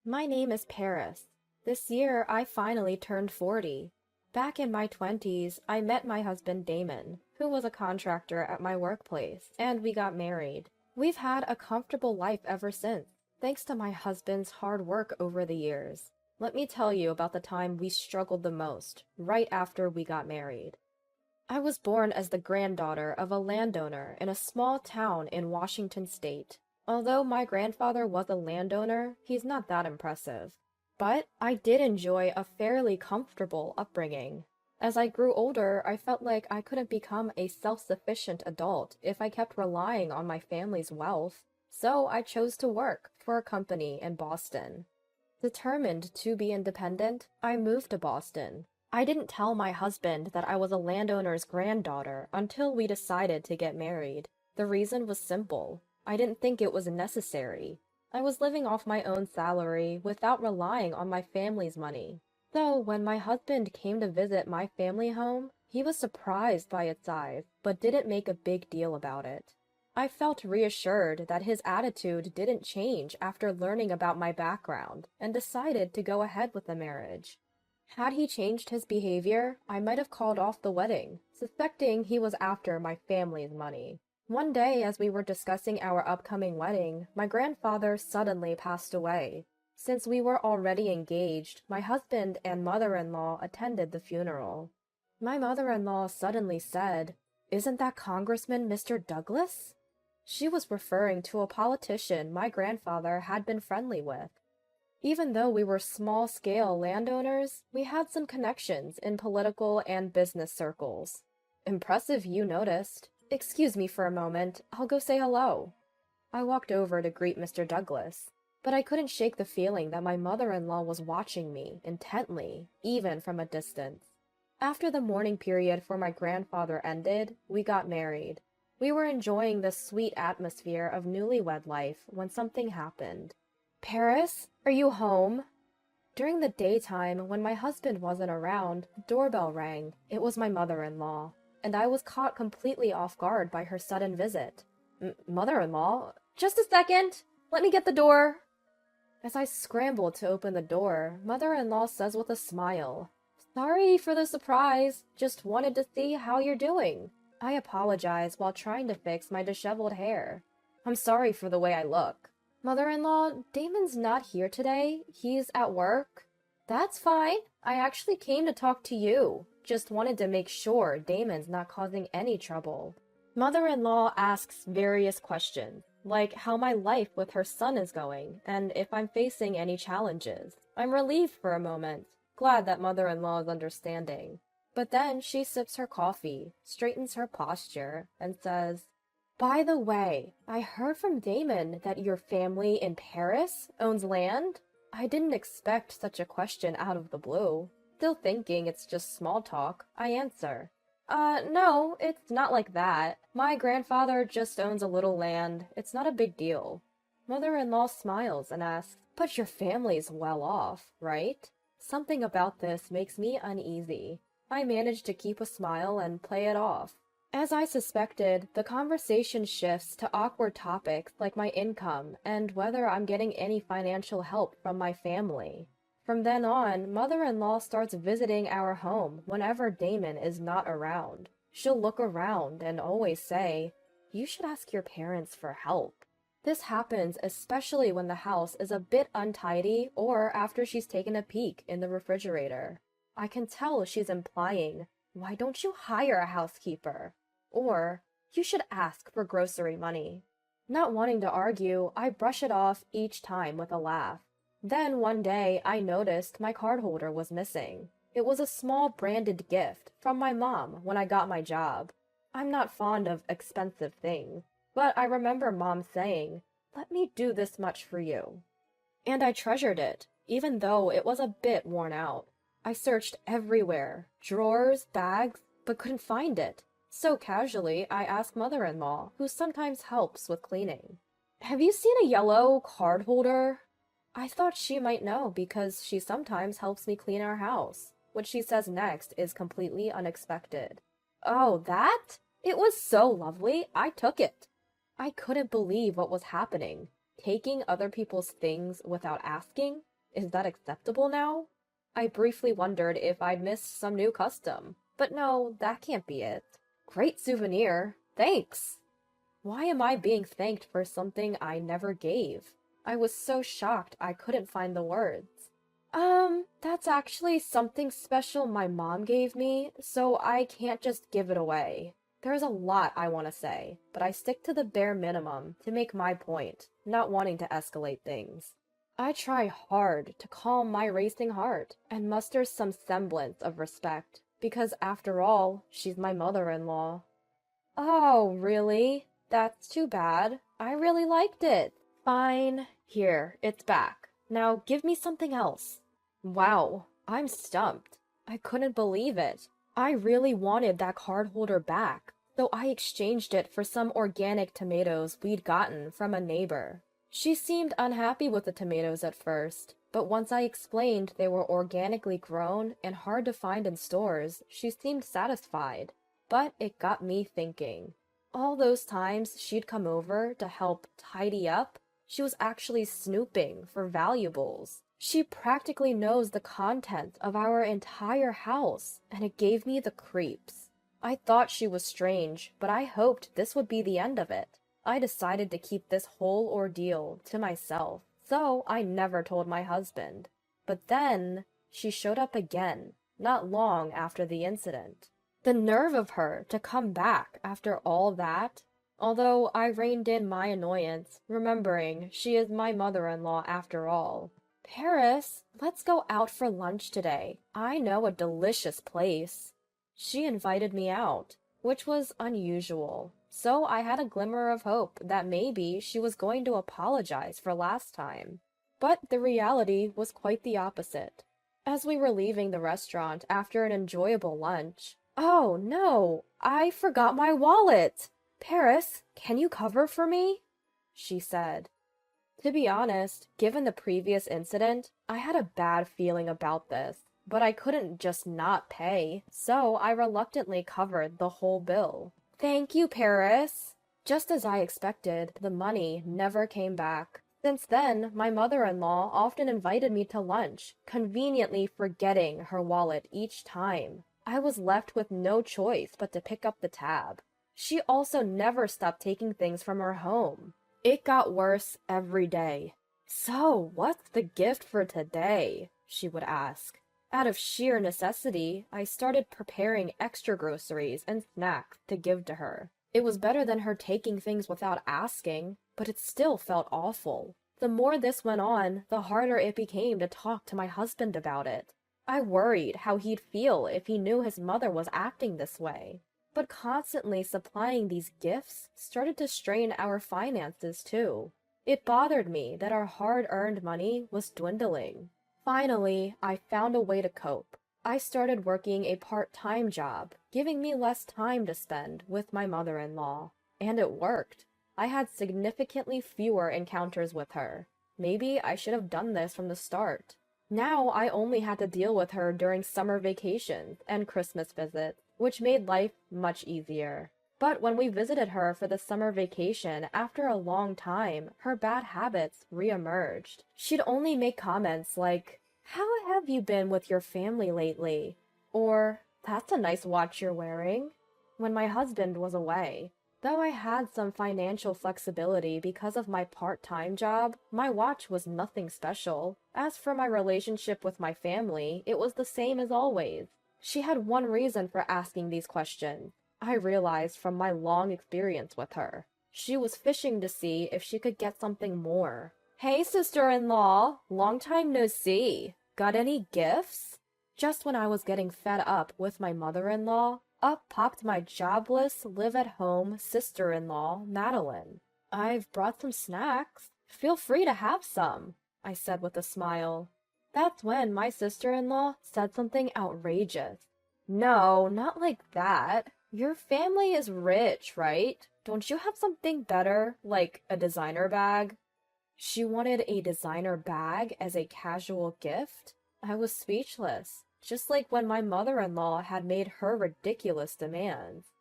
My name is Paris. This year, I finally turned 40. Back in my 20s, I met my husband Damon, who was a contractor at my workplace, and we got married. We've had a comfortable life ever since, thanks to my husband's hard work over the years. Let me tell you about the time we struggled the most, right after we got married. I was born as the granddaughter of a landowner in a small town in Washington state. Although my grandfather was a landowner, he's not that impressive. But I did enjoy a fairly comfortable upbringing. As I grew older, I felt like I couldn't become a self-sufficient adult if I kept relying on my family's wealth, so I chose to work for a company in Boston. Determined to be independent, I moved to Boston. I didn't tell my husband that I was a landowner's granddaughter until we decided to get married. The reason was simple. I didn't think it was necessary. I was living off my own salary without relying on my family's money. So when my husband came to visit my family home, he was surprised by its size, but didn't make a big deal about it. I felt reassured that his attitude didn't change after learning about my background, and decided to go ahead with the marriage. Had he changed his behavior, I might have called off the wedding, suspecting he was after my family's money. One day, as we were discussing our upcoming wedding, my grandfather suddenly passed away. Since we were already engaged, my husband and mother-in-law attended the funeral. My mother-in-law suddenly said, "Isn't that Congressman Mr. Douglas?" She was referring to a politician my grandfather had been friendly with. Even though we were small-scale landowners, we had some connections in political and business circles. Impressive you noticed. Excuse me for a moment, I'll go say hello. I walked over to greet Mr. Douglas, but I couldn't shake the feeling that my mother-in-law was watching me intently, even from a distance. After the mourning period for my grandfather ended, we got married. We were enjoying the sweet atmosphere of newlywed life when something happened. "Paris, are you home?" During the daytime, when my husband wasn't around, the doorbell rang. It was my mother-in-law, and I was caught completely off guard by her sudden visit. Mother-in-law? Just a second! Let me get the door! As I scrambled to open the door, mother-in-law says with a smile, "Sorry for the surprise. Just wanted to see how you're doing." I apologize while trying to fix my disheveled hair. "I'm sorry for the way I look." "Mother-in-law, Damon's not here today. He's at work." "That's fine. I actually came to talk to you. Just wanted to make sure Damon's not causing any trouble." Mother-in-law asks various questions, like how my life with her son is going, and if I'm facing any challenges. I'm relieved for a moment, glad that mother-in-law is understanding. But then she sips her coffee, straightens her posture, and says, "By the way, I heard from Damon that your family in Paris owns land?" I didn't expect such a question out of the blue. Still thinking it's just small talk, I answer, No, it's not like that. My grandfather just owns a little land. It's not a big deal." Mother-in-law smiles and asks, "But your family's well off, right?" Something about this makes me uneasy. I manage to keep a smile and play it off. As I suspected, the conversation shifts to awkward topics like my income and whether I'm getting any financial help from my family. From then on, mother-in-law starts visiting our home whenever Damon is not around. She'll look around and always say, "You should ask your parents for help." This happens especially when the house is a bit untidy or after she's taken a peek in the refrigerator. I can tell she's implying, "Why don't you hire a housekeeper?" Or, "You should ask for grocery money." Not wanting to argue, I brush it off each time with a laugh. Then one day, I noticed my card holder was missing. It was a small branded gift from my mom when I got my job. I'm not fond of expensive things, but I remember Mom saying, "Let me do this much for you." And I treasured it, even though it was a bit worn out. I searched everywhere, drawers, bags, but couldn't find it. So casually, I asked mother-in-law, who sometimes helps with cleaning, "Have you seen a yellow card holder?" I thought she might know because she sometimes helps me clean our house. What she says next is completely unexpected. "Oh, that? It was so lovely, I took it." I couldn't believe what was happening. Taking other people's things without asking? Is that acceptable now? I briefly wondered if I'd missed some new custom, but no, that can't be it. Great souvenir. Thanks! Why am I being thanked for something I never gave? I was so shocked I couldn't find the words. That's actually something special my mom gave me, so I can't just give it away. There's a lot I want to say, but I stick to the bare minimum to make my point, not wanting to escalate things. I try hard to calm my racing heart and muster some semblance of respect, because after all, she's my mother-in-law. Oh, really? That's too bad. I really liked it. Fine. Here, it's back. Now give me something else. Wow, I'm stumped. I couldn't believe it. I really wanted that card holder back, so I exchanged it for some organic tomatoes we'd gotten from a neighbor. She seemed unhappy with the tomatoes at first, but once I explained they were organically grown and hard to find in stores, she seemed satisfied. But it got me thinking. All those times she'd come over to help tidy up, she was actually snooping for valuables. She practically knows the contents of our entire house, and it gave me the creeps. I thought she was strange, but I hoped this would be the end of it. I decided to keep this whole ordeal to myself, so I never told my husband. But then, she showed up again, not long after the incident. The nerve of her to come back after all that, although I reined in my annoyance, remembering she is my mother-in-law after all. Paris, let's go out for lunch today. I know a delicious place. She invited me out, which was unusual, so I had a glimmer of hope that maybe she was going to apologize for last time. But the reality was quite the opposite. As we were leaving the restaurant after an enjoyable lunch, "Oh, no, I forgot my wallet! Paris, can you cover for me?" she said. To be honest, given the previous incident, I had a bad feeling about this, but I couldn't just not pay, so I reluctantly covered the whole bill. "Thank you, Paris." Just as I expected, the money never came back. Since then, my mother-in-law often invited me to lunch, conveniently forgetting her wallet each time. I was left with no choice but to pick up the tab. She also never stopped taking things from her home. It got worse every day. "So, what's the gift for today?" she would ask. Out of sheer necessity, I started preparing extra groceries and snacks to give to her. It was better than her taking things without asking, but it still felt awful. The more this went on, the harder it became to talk to my husband about it. I worried how he'd feel if he knew his mother was acting this way. But constantly supplying these gifts started to strain our finances too. It bothered me that our hard-earned money was dwindling. Finally, I found a way to cope. I started working a part-time job, giving me less time to spend with my mother-in-law. And it worked. I had significantly fewer encounters with her. Maybe I should have done this from the start. Now I only had to deal with her during summer vacations and Christmas visits, which made life much easier. But when we visited her for the summer vacation after a long time, her bad habits reemerged. She'd only make comments like, "How have you been with your family lately?" Or, "That's a nice watch you're wearing," when my husband was away. Though I had some financial flexibility because of my part-time job, my watch was nothing special. As for my relationship with my family, it was the same as always. She had one reason for asking these questions. I realized from my long experience with her. She was fishing to see if she could get something more. "Hey, sister-in-law! Long time no see. Got any gifts?" Just when I was getting fed up with my mother-in-law, up popped my jobless, live-at-home sister-in-law, Madeline. "I've brought some snacks. Feel free to have some," I said with a smile. That's when my sister-in-law said something outrageous. "No, not like that. Your family is rich, right? Don't you have something better, like a designer bag?" She wanted a designer bag as a casual gift? I was speechless, just like when my mother-in-law had made her ridiculous demands.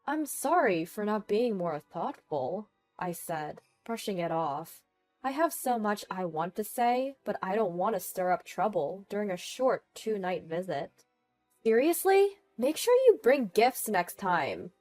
"I'm sorry for not being more thoughtful," I said, brushing it off. I have so much I want to say, but I don't want to stir up trouble during a short 2-night visit. Seriously? Make sure you bring gifts next time.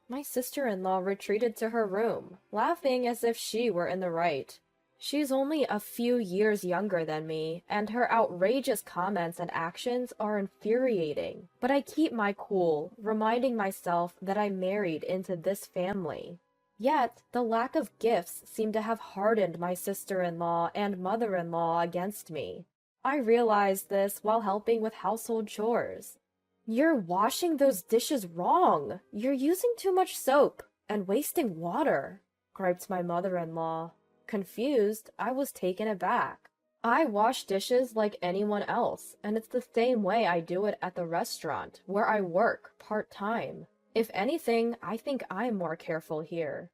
My sister-in-law retreated to her room, laughing as if she were in the right. She's only a few years younger than me, and her outrageous comments and actions are infuriating. But I keep my cool, reminding myself that I married into this family. Yet, the lack of gifts seemed to have hardened my sister-in-law and mother-in-law against me. I realized this while helping with household chores. You're washing those dishes wrong. You're using too much soap and wasting water, griped my mother-in-law. Confused, I was taken aback. I wash dishes like anyone else, and it's the same way I do it at the restaurant, where I work part-time. If anything, I think I'm more careful here.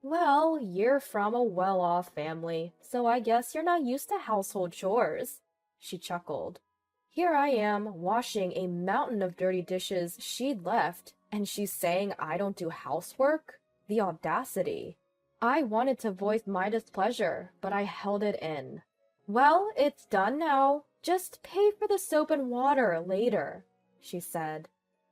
Well, you're from a well-off family, so I guess you're not used to household chores, she chuckled. Here I am, washing a mountain of dirty dishes she'd left, and she's saying I don't do housework? The audacity. I wanted to voice my displeasure, but I held it in. Well, it's done now. Just pay for the soap and water later, she said.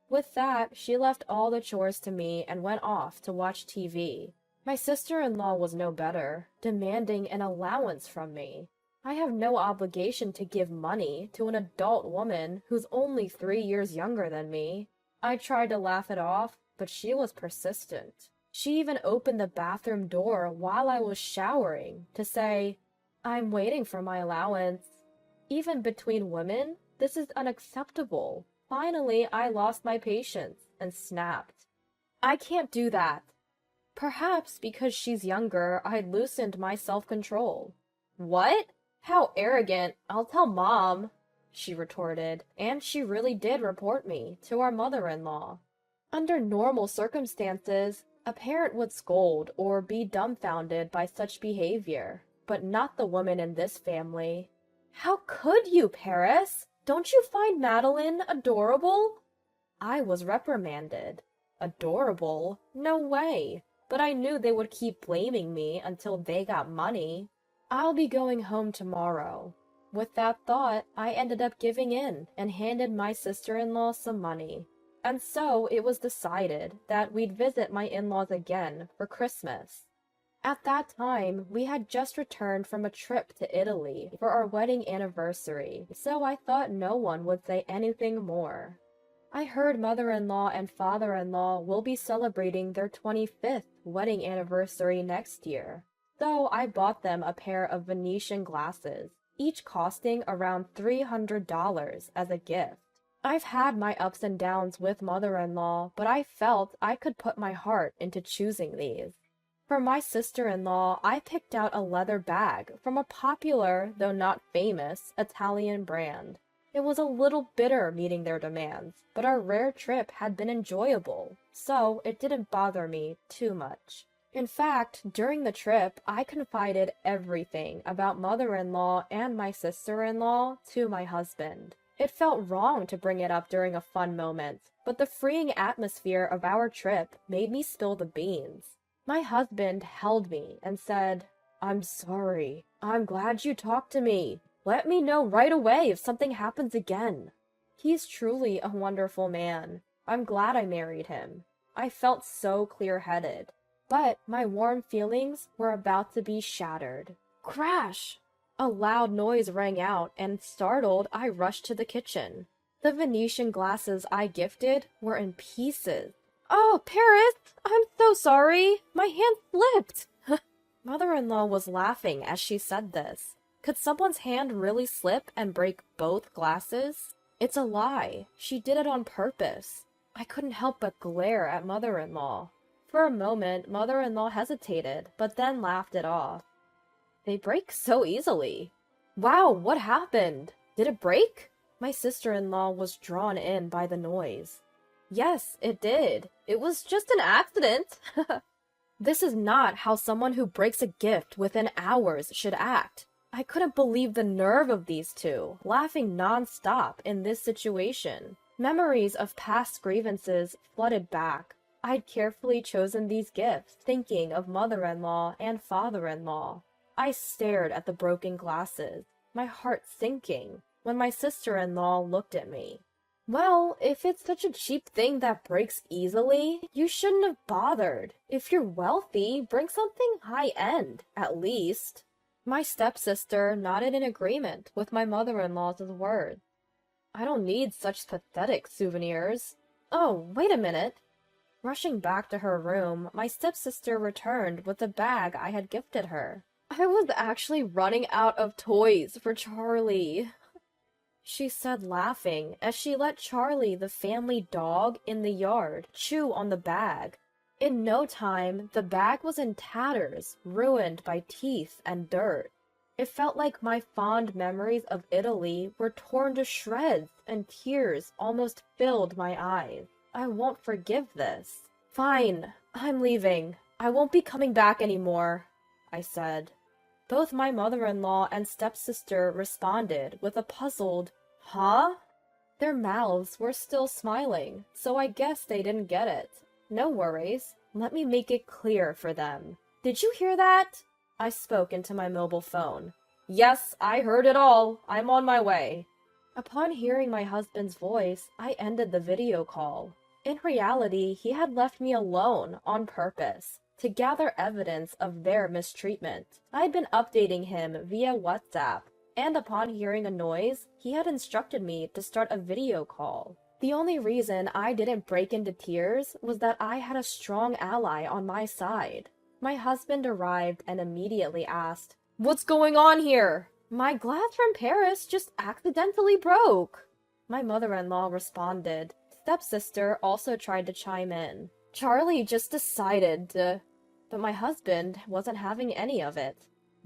With that, she left all the chores to me and went off to watch TV. My sister-in-law was no better, demanding an allowance from me. I have no obligation to give money to an adult woman who's only 3 years younger than me. I tried to laugh it off, but she was persistent. She even opened the bathroom door while I was showering to say, "I'm waiting for my allowance." Even between women, this is unacceptable. Finally, I lost my patience and snapped. I can't do that. Perhaps because she's younger, I loosened my self-control. What? How arrogant. I'll tell Mom, she retorted, and she really did report me to our mother-in-law. Under normal circumstances, a parent would scold or be dumbfounded by such behavior, but not the woman in this family. How could you, Paris? Don't you find Madeline adorable? I was reprimanded. Adorable? No way. But I knew they would keep blaming me until they got money. I'll be going home tomorrow. With that thought, I ended up giving in and handed my sister-in-law some money. And so it was decided that we'd visit my in-laws again for Christmas. At that time, we had just returned from a trip to Italy for our wedding anniversary, so I thought no one would say anything more. I heard mother-in-law and father-in-law will be celebrating their 25th wedding anniversary next year, so I bought them a pair of Venetian glasses, each costing around $300 as a gift. I've had my ups and downs with mother-in-law, but I felt I could put my heart into choosing these. For my sister-in-law, I picked out a leather bag from a popular, though not famous, Italian brand. It was a little bitter meeting their demands, but our rare trip had been enjoyable, so it didn't bother me too much. In fact, during the trip, I confided everything about mother-in-law and my sister-in-law to my husband. It felt wrong to bring it up during a fun moment, but the freeing atmosphere of our trip made me spill the beans. My husband held me and said, "I'm sorry. I'm glad you talked to me. Let me know right away if something happens again." He's truly a wonderful man. I'm glad I married him. I felt so clear-headed. But my warm feelings were about to be shattered. Crash! A loud noise rang out, and startled, I rushed to the kitchen. The Venetian glasses I gifted were in pieces. "Oh, Paris! I'm so sorry! My hand slipped!" Mother-in-law was laughing as she said this. Could someone's hand really slip and break both glasses? It's a lie. She did it on purpose. I couldn't help but glare at mother-in-law. For a moment, mother-in-law hesitated, but then laughed it off. They break so easily. Wow, what happened? Did it break? My sister-in-law was drawn in by the noise. Yes, it did. It was just an accident. This is not how someone who breaks a gift within hours should act. I couldn't believe the nerve of these two, laughing non-stop in this situation. Memories of past grievances flooded back. I'd carefully chosen these gifts, thinking of mother-in-law and father-in-law. I stared at the broken glasses, my heart sinking, when my sister-in-law looked at me. Well, if it's such a cheap thing that breaks easily, you shouldn't have bothered. If you're wealthy, bring something high-end, at least. My stepsister nodded in agreement with my mother-in-law's words. I don't need such pathetic souvenirs. Oh, wait a minute. Rushing back to her room, my stepsister returned with the bag I had gifted her. I was actually running out of toys for Charlie, she said, laughing as she let Charlie, the family dog, in the yard chew on the bag. In no time, the bag was in tatters, ruined by teeth and dirt. It felt like my fond memories of Italy were torn to shreds, and tears almost filled my eyes. I won't forgive this. Fine, I'm leaving. I won't be coming back anymore, I said. Both my mother-in-law and stepsister responded with a puzzled, huh? Their mouths were still smiling, so I guess they didn't get it. No worries. Let me make it clear for them. Did you hear that? I spoke into my mobile phone. Yes, I heard it all. I'm on my way. Upon hearing my husband's voice, I ended the video call. In reality, he had left me alone on purpose to gather evidence of their mistreatment. I had been updating him via WhatsApp, and upon hearing a noise, he had instructed me to start a video call. The only reason I didn't break into tears was that I had a strong ally on my side. My husband arrived and immediately asked, "What's going on here?" "My glass from Paris just accidentally broke," my mother-in-law responded. Stepsister also tried to chime in. "Charlie just decided to..." But my husband wasn't having any of it.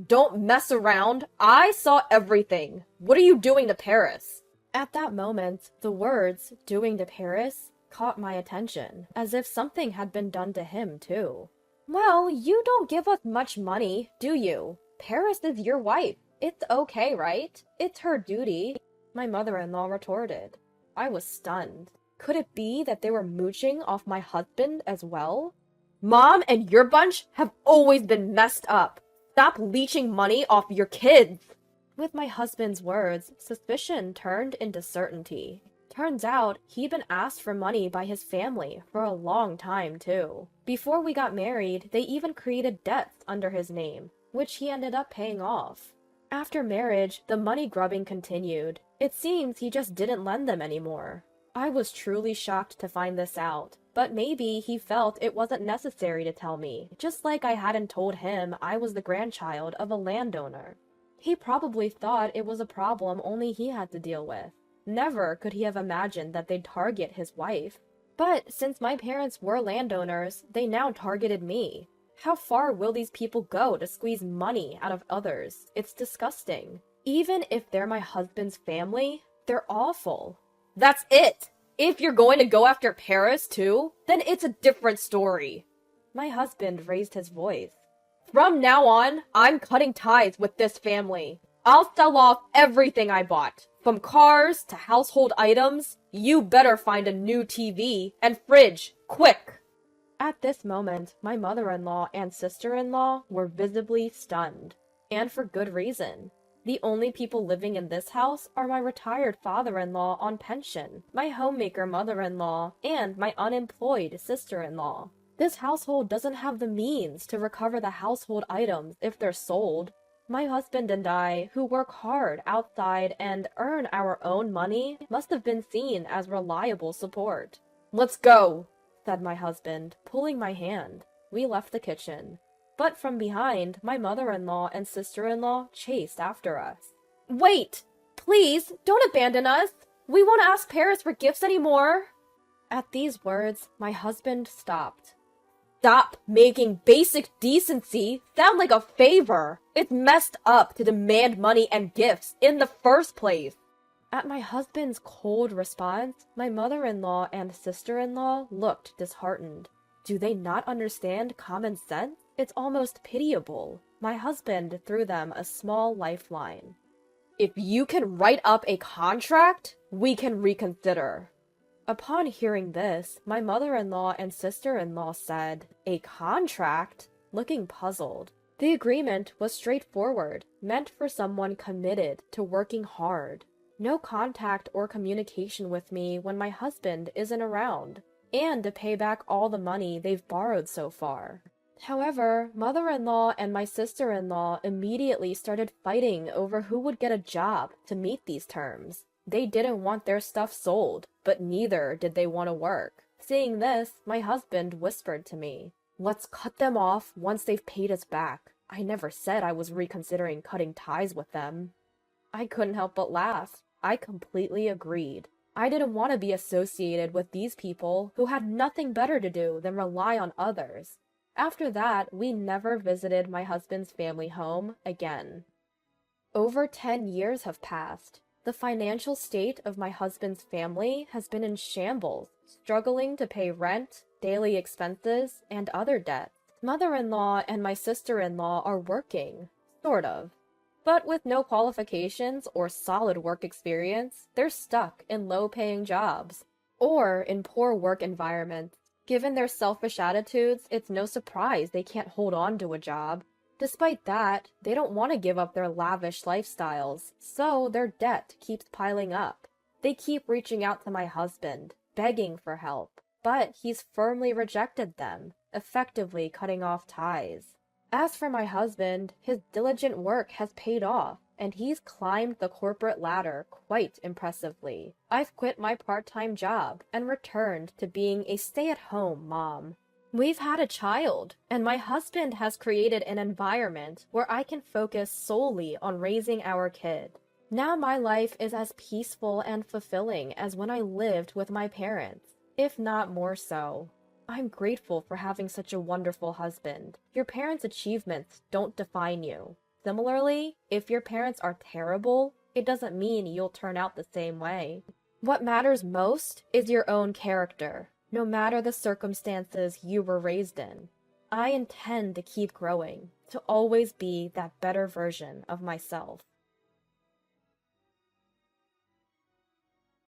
"Don't mess around! I saw everything! What are you doing to Paris?" At that moment, the words, "doing to Paris," caught my attention, as if something had been done to him, too. "Well, you don't give us much money, do you? Paris is your wife. It's okay, right? It's her duty," my mother-in-law retorted. I was stunned. Could it be that they were mooching off my husband as well? "Mom and your bunch have always been messed up. Stop leeching money off your kids." With my husband's words, suspicion turned into certainty. Turns out, he'd been asked for money by his family for a long time, too. Before we got married, they even created debts under his name, which he ended up paying off. After marriage, the money grubbing continued. It seems he just didn't lend them anymore. I was truly shocked to find this out, but maybe he felt it wasn't necessary to tell me, just like I hadn't told him I was the grandchild of a landowner. He probably thought it was a problem only he had to deal with. Never could he have imagined that they'd target his wife. But since my parents were landowners, they now targeted me. How far will these people go to squeeze money out of others? It's disgusting. Even if they're my husband's family, they're awful. That's it! If you're going to go after Paris, too, then it's a different story. My husband raised his voice. From now on, I'm cutting ties with this family. I'll sell off everything I bought. From cars to household items. You better find a new TV and fridge, quick! At this moment, my mother-in-law and sister-in-law were visibly stunned. And for good reason. The only people living in this house are my retired father-in-law on pension, my homemaker mother-in-law, and my unemployed sister-in-law. This household doesn't have the means to recover the household items if they're sold. My husband and I, who work hard outside and earn our own money, must have been seen as reliable support. "Let's go," said my husband, pulling my hand. We left the kitchen. But from behind, my mother-in-law and sister-in-law chased after us. "Wait! Please, don't abandon us! We won't ask Paris for gifts anymore!" At these words, my husband stopped. "Stop making basic decency sound like a favor! It's messed up to demand money and gifts in the first place!" At my husband's cold response, my mother-in-law and sister-in-law looked disheartened. Do they not understand common sense? It's almost pitiable. My husband threw them a small lifeline. "If you can write up a contract, we can reconsider." Upon hearing this, my mother-in-law and sister-in-law said, "A contract?" looking puzzled. The agreement was straightforward, meant for someone committed to working hard. No contact or communication with me when my husband isn't around, and to pay back all the money they've borrowed so far. However, mother-in-law and my sister-in-law immediately started fighting over who would get a job to meet these terms. They didn't want their stuff sold, but neither did they want to work. Seeing this, my husband whispered to me, "Let's cut them off once they've paid us back." I never said I was reconsidering cutting ties with them. I couldn't help but laugh. I completely agreed. I didn't want to be associated with these people who had nothing better to do than rely on others. After that, we never visited my husband's family home again. Over 10 years have passed. The financial state of my husband's family has been in shambles, struggling to pay rent, daily expenses, and other debts. Mother-in-law and my sister-in-law are working, sort of. But with no qualifications or solid work experience, they're stuck in low-paying jobs, or in poor work environments. Given their selfish attitudes, it's no surprise they can't hold on to a job. Despite that, they don't want to give up their lavish lifestyles, so their debt keeps piling up. They keep reaching out to my husband, begging for help, but he's firmly rejected them, effectively cutting off ties. As for my husband, his diligent work has paid off, and he's climbed the corporate ladder quite impressively. I've quit my part-time job and returned to being a stay-at-home mom. We've had a child, and my husband has created an environment where I can focus solely on raising our kid. Now my life is as peaceful and fulfilling as when I lived with my parents, if not more so. I'm grateful for having such a wonderful husband. Your parents' achievements don't define you. Similarly, if your parents are terrible, it doesn't mean you'll turn out the same way. What matters most is your own character, no matter the circumstances you were raised in. I intend to keep growing, to always be that better version of myself.